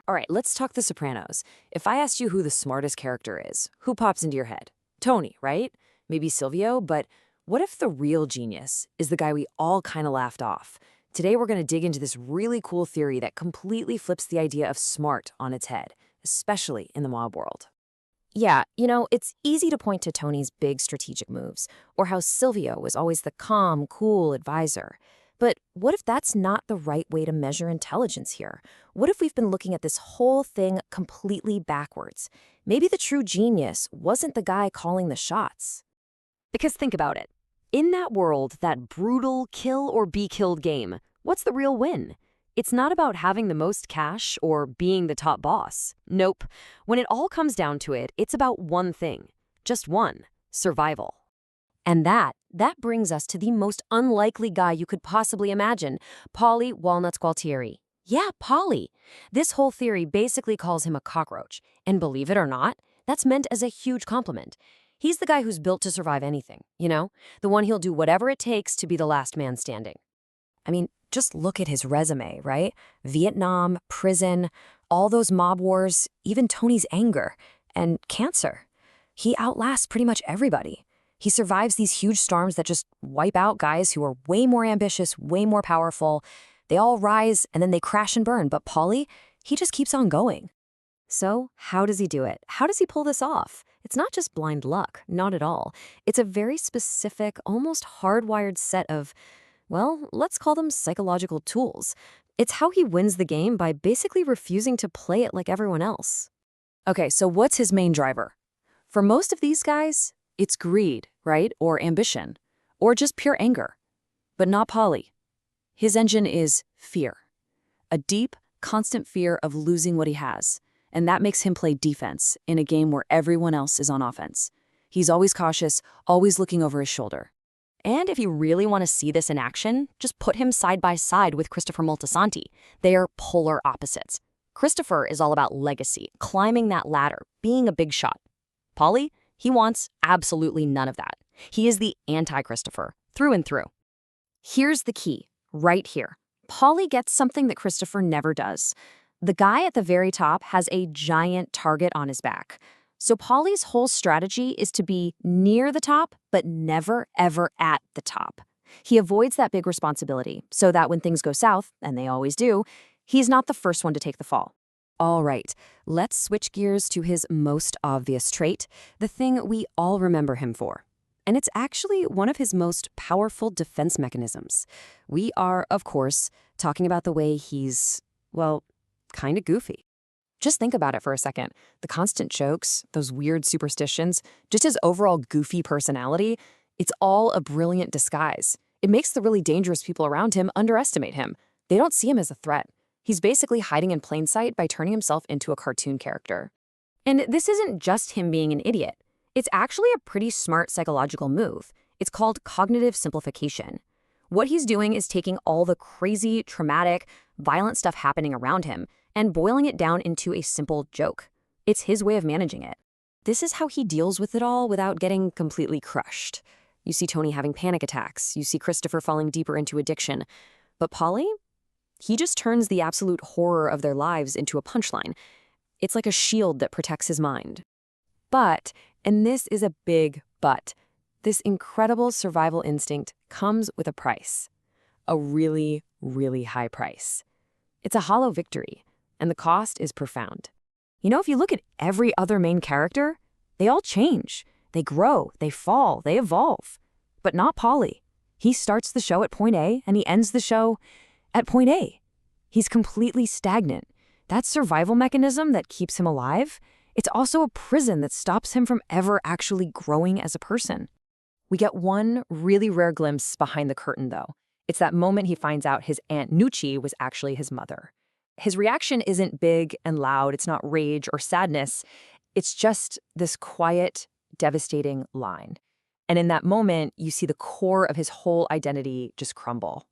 All right, let's talk The Sopranos. If I asked you who the smartest character is, who pops into your head? Tony, right? Maybe Silvio, but what if the real genius is the guy we all kind of laughed off? Today we're going to dig into this really cool theory that completely flips the idea of smart on its head, especially in the mob world. Yeah, it's easy to point to Tony's big strategic moves, or how Silvio was always the calm, cool advisor. But what if that's not the right way to measure intelligence here? What if we've been looking at this whole thing completely backwards? Maybe the true genius wasn't the guy calling the shots. Because think about it. In that world, that brutal kill or be killed game, what's the real win? It's not about having the most cash or being the top boss. Nope. When it all comes down to it, it's about one thing. Just one. Survival. And that brings us to the most unlikely guy you could possibly imagine, Paulie Walnuts Gualtieri. Yeah, Paulie. This whole theory basically calls him a cockroach. And believe it or not, that's meant as a huge compliment. He's the guy who's built to survive anything, the one who'll do whatever it takes to be the last man standing. I mean, just look at his resume, right? Vietnam, prison, all those mob wars, even Tony's anger, and cancer. He outlasts pretty much everybody. He survives these huge storms that just wipe out guys who are way more ambitious, way more powerful. They all rise and then they crash and burn, but Paulie, he just keeps on going. So, how does he do it? How does he pull this off? It's not just blind luck, not at all. It's a very specific, almost hardwired set of, well, let's call them psychological tools. It's how he wins the game by basically refusing to play it like everyone else. Okay, so what's his main driver? For most of these guys, it's greed, right? Or ambition. Or just pure anger. But not Paulie. His engine is fear. A deep, constant fear of losing what he has. And that makes him play defense in a game where everyone else is on offense. He's always cautious, always looking over his shoulder. And if you really want to see this in action, just put him side by side with Christopher Moltisanti. They are polar opposites. Christopher is all about legacy, climbing that ladder, being a big shot. Paulie, he wants absolutely none of that. He is the anti-Christopher, through and through. Here's the key, right here. Paulie gets something that Christopher never does. The guy at the very top has a giant target on his back. So Paulie's whole strategy is to be near the top, but never, ever at the top. He avoids that big responsibility so that when things go south, and they always do, he's not the first one to take the fall. All right, let's switch gears to his most obvious trait, the thing we all remember him for. And it's actually one of his most powerful defense mechanisms. We are, of course, talking about the way he's, well, kind of goofy. Just think about it for a second. The constant jokes, those weird superstitions, just his overall goofy personality, it's all a brilliant disguise. It makes the really dangerous people around him underestimate him. They don't see him as a threat. He's basically hiding in plain sight by turning himself into a cartoon character. And this isn't just him being an idiot. It's actually a pretty smart psychological move. It's called cognitive simplification. What he's doing is taking all the crazy, traumatic, violent stuff happening around him and boiling it down into a simple joke. It's his way of managing it. This is how he deals with it all without getting completely crushed. You see Tony having panic attacks. You see Christopher falling deeper into addiction. But Paulie? He just turns the absolute horror of their lives into a punchline. It's like a shield that protects his mind. But, and this is a big but, this incredible survival instinct comes with a price. A really, really high price. It's a hollow victory, and the cost is profound. If you look at every other main character, they all change. They grow, they fall, they evolve. But not Paulie. He starts the show at point A, and he ends the show at point A. He's completely stagnant. That survival mechanism that keeps him alive, it's also a prison that stops him from ever actually growing as a person. We get one really rare glimpse behind the curtain, though. It's that moment he finds out his Aunt Nucci was actually his mother. His reaction isn't big and loud. It's not rage or sadness. It's just this quiet, devastating line. And in that moment, you see the core of his whole identity just crumble.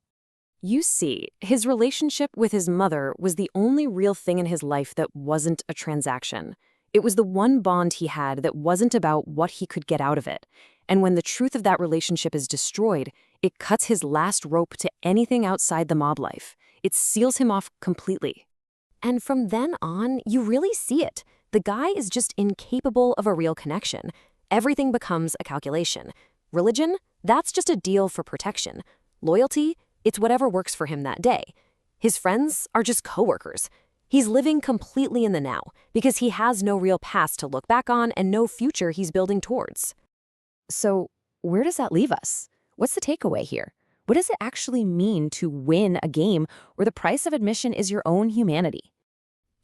You see, his relationship with his mother was the only real thing in his life that wasn't a transaction. It was the one bond he had that wasn't about what he could get out of it. And when the truth of that relationship is destroyed, it cuts his last rope to anything outside the mob life. It seals him off completely. And from then on, you really see it. The guy is just incapable of a real connection. Everything becomes a calculation. Religion? That's just a deal for protection. Loyalty? It's whatever works for him that day. His friends are just coworkers. He's living completely in the now because he has no real past to look back on and no future he's building towards. So, where does that leave us? What's the takeaway here? What does it actually mean to win a game where the price of admission is your own humanity?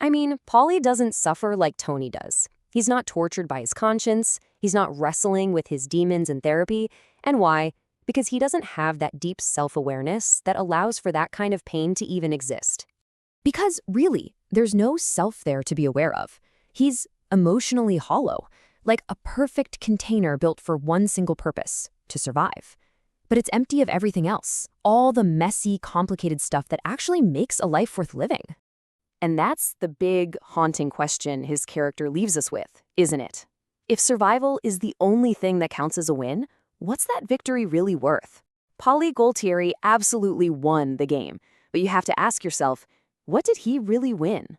I mean, Paulie doesn't suffer like Tony does. He's not tortured by his conscience. He's not wrestling with his demons in therapy. And why? Because he doesn't have that deep self-awareness that allows for that kind of pain to even exist. Because really, there's no self there to be aware of. He's emotionally hollow, like a perfect container built for one single purpose, to survive. But it's empty of everything else, all the messy, complicated stuff that actually makes a life worth living. And that's the big, haunting question his character leaves us with, isn't it? If survival is the only thing that counts as a win, what's that victory really worth? Paulie Gualtieri absolutely won the game, but you have to ask yourself, what did he really win?